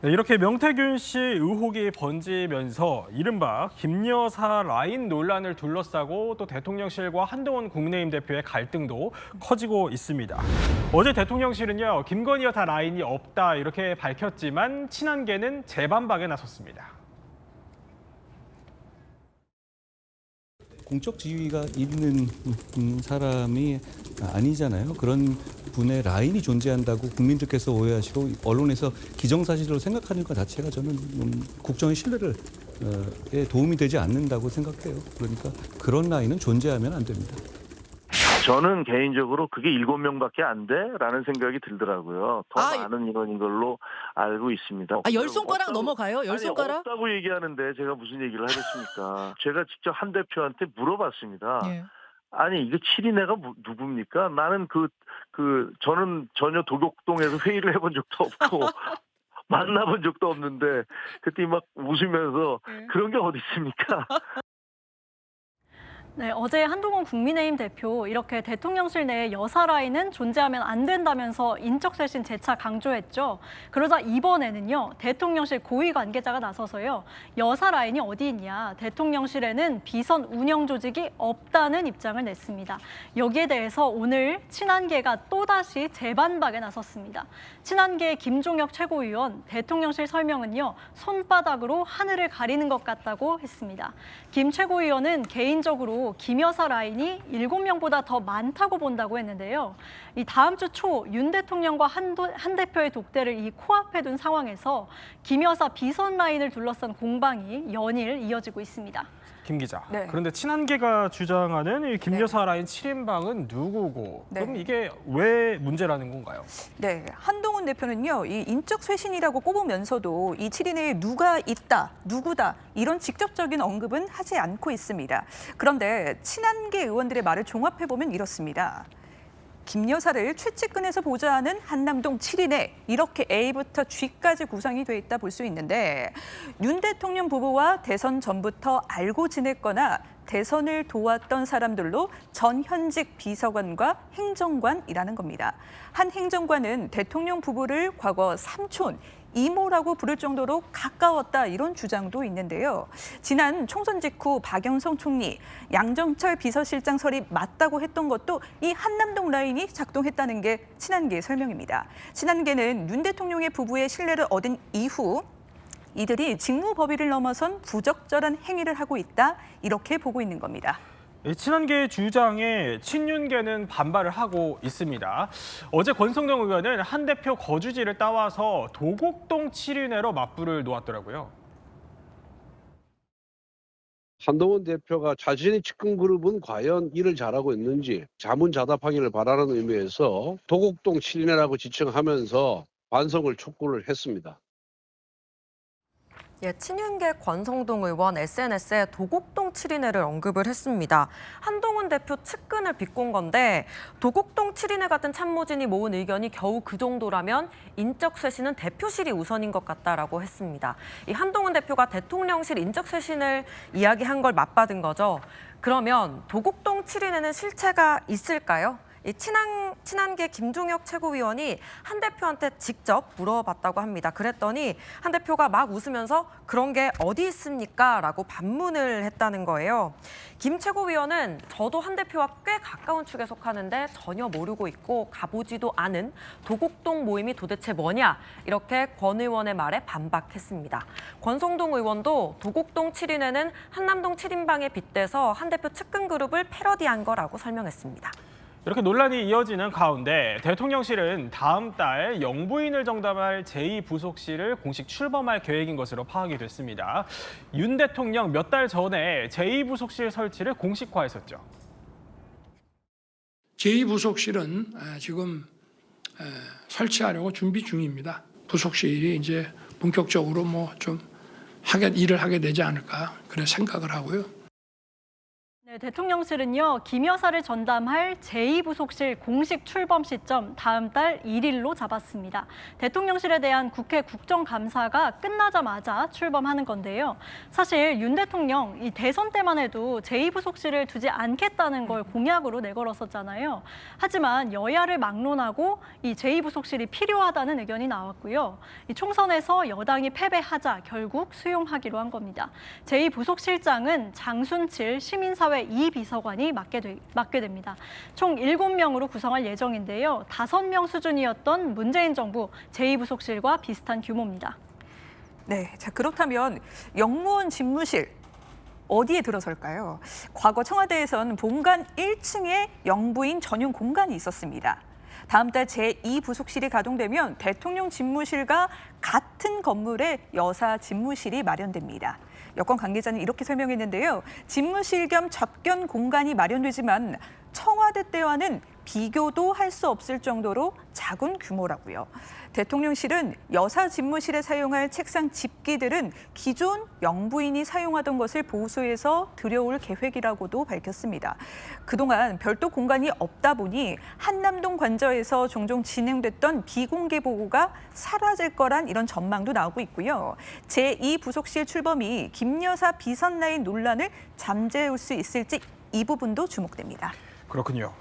네, 이렇게 명태균 씨 의혹이 번지면서 이른바 김여사 라인 논란을 둘러싸고 또 대통령실과 한동훈 국민의힘 대표의 갈등도 커지고 있습니다. 어제 대통령실은요, 김건희 여사 라인이 없다 이렇게 밝혔지만 친한계는 재반박에 나섰습니다. 공적 지위가 있는 사람이 아니잖아요. 그런 분의 라인이 존재한다고 국민들께서 오해하시고 언론에서 기정사실로 생각하는 것 자체가 저는 국정의 신뢰에 도움이 되지 않는다고 생각해요. 그러니까 그런 라인은 존재하면 안 됩니다. 저는 개인적으로 그게 7명밖에 안 돼라는 생각이 들더라고요. 더 많은 인원인 걸로 알고 있습니다. 열 손가락 넘어가요? 열 아니, 손가락? 없다고 얘기하는데 제가 무슨 얘기를 하겠습니까? 제가 직접 한 대표한테 물어봤습니다. 예. 아니 이게 7인회가 누굽니까? 나는 저는 전혀 도곡동에서 회의를 해본 적도 없고 만나본 적도 없는데 그때 막 웃으면서 그런 게 어디 있습니까? 네, 어제 한동훈 국민의힘 대표 이렇게 대통령실 내에 여사 라인은 존재하면 안 된다면서 인적쇄신 재차 강조했죠. 그러자 이번에는요, 대통령실 고위 관계자가 나서서요, 여사 라인이 어디 있냐, 대통령실에는 비선 운영 조직이 없다는 입장을 냈습니다. 여기에 대해서 오늘 친한계가 또다시 재반박에 나섰습니다. 친한계 김종혁 최고위원, 대통령실 설명은요, 손바닥으로 하늘을 가리는 것 같다고 했습니다. 김 최고위원은 개인적으로 김 여사 라인이 7명보다 더 많다고 본다고 했는데요. 이 다음 주 초 윤 대통령과 한 대표의 독대를 이 코앞에 둔 상황에서 김 여사 비선 라인을 둘러싼 공방이 연일 이어지고 있습니다. 김 기자. 네. 그런데 친한계가 주장하는 이 김 네. 여사 라인 7인방은 누구고? 네. 그럼 이게 왜 문제라는 건가요? 네, 한동훈 대표는요, 이 인적 쇄신이라고 꼽으면서도 이 7인회에 누가 있다, 누구다 이런 직접적인 언급은 하지 않고 있습니다. 그런데 친한계 의원들의 말을 종합해 보면 이렇습니다. 김 여사를 최측근에서 보좌하는 한남동 7인회 이렇게 A부터 G까지 구성이 돼 있다 볼 수 있는데 윤 대통령 부부와 대선 전부터 알고 지냈거나 대선을 도왔던 사람들로 전 현직 비서관과 행정관이라는 겁니다. 한 행정관은 대통령 부부를 과거 삼촌, 이모라고 부를 정도로 가까웠다 이런 주장도 있는데요. 지난 총선 직후 박영선 총리, 양정철 비서실장설이 맞다고 했던 것도 이 한남동 라인이 작동했다는 게 친한계의 설명입니다. 친한계는 윤 대통령의 부부의 신뢰를 얻은 이후 이들이 직무범위를 넘어선 부적절한 행위를 하고 있다 이렇게 보고 있는 겁니다. 친한계의 주장에 친윤계는 반발을 하고 있습니다. 어제 권성동 의원은 한 대표 거주지를 따와서 도곡동 7인회로 맞불을 놓았더라고요. 한동훈 대표가 자신의 측근 그룹은 과연 일을 잘하고 있는지 자문자답하기를 바라는 의미에서 도곡동 7인회라고 지칭하면서 반성을 촉구를 했습니다. 예, 친윤계 권성동 의원 SNS에 도곡동 7인회를 언급을 했습니다. 한동훈 대표 측근을 비꼰 건데 도곡동 7인회 같은 참모진이 모은 의견이 겨우 그 정도라면 인적 쇄신은 대표실이 우선인 것 같다라고 했습니다. 이 한동훈 대표가 대통령실 인적 쇄신을 이야기한 걸 맞받은 거죠. 그러면 도곡동 7인회는 실체가 있을까요? 이 친한계 김종혁 최고위원이 한 대표한테 직접 물어봤다고 합니다. 그랬더니 한 대표가 막 웃으면서 그런 게 어디 있습니까? 라고 반문을 했다는 거예요. 김 최고위원은 저도 한 대표와 꽤 가까운 축에 속하는데 전혀 모르고 있고 가보지도 않은 도곡동 모임이 도대체 뭐냐? 이렇게 권 의원의 말에 반박했습니다. 권성동 의원도 도곡동 7인회는 한남동 7인방에 빗대서 한 대표 측근 그룹을 패러디한 거라고 설명했습니다. 이렇게 논란이 이어지는 가운데 대통령실은 다음 달 영부인을 정담할 제2부속실을 공식 출범할 계획인 것으로 파악이 됐습니다. 윤 대통령 몇 달 전에 제2부속실 설치를 공식화했었죠. 제2부속실은 지금 설치하려고 준비 중입니다. 부속실이 이제 본격적으로 일을 하게 되지 않을까 그래 생각을 하고요. 대통령실은요, 김 여사를 전담할 제2부속실 공식 출범 시점 다음 달 1일로 잡았습니다. 대통령실에 대한 국회 국정감사가 끝나자마자 출범하는 건데요. 사실 윤 대통령 이 대선 때만 해도 제2부속실을 두지 않겠다는 걸 공약으로 내걸었었잖아요. 하지만 여야를 막론하고 이 제2부속실이 필요하다는 의견이 나왔고요. 이 총선에서 여당이 패배하자 결국 수용하기로 한 겁니다. 제2부속실장은 장순칠 시민사회 2비서관이 맡게 됩니다. 총 7명으로 구성할 예정인데요. 5명 수준이었던 문재인 정부 제2부속실과 비슷한 규모입니다. 네, 자 그렇다면 영무원 집무실 어디에 들어설까요? 과거 청와대에선 본관 1층에 영부인 전용 공간이 있었습니다. 다음 달 제2부속실이 가동되면 대통령 집무실과 같은 건물에 여사 집무실이 마련됩니다. 여권 관계자는 이렇게 설명했는데요. 집무실 겸 접견 공간이 마련되지만 청와대 때와는 비교도 할 수 없을 정도로 작은 규모라고요. 대통령실은 여사 집무실에 사용할 책상 집기들은 기존 영부인이 사용하던 것을 보수해서 들여올 계획이라고도 밝혔습니다. 그동안 별도 공간이 없다 보니 한남동 관저에서 종종 진행됐던 비공개 보고가 사라질 거란 이런 전망도 나오고 있고요. 제2부속실 출범이 김 여사 비선 라인 논란을 잠재울 수 있을지 이 부분도 주목됩니다. 그렇군요.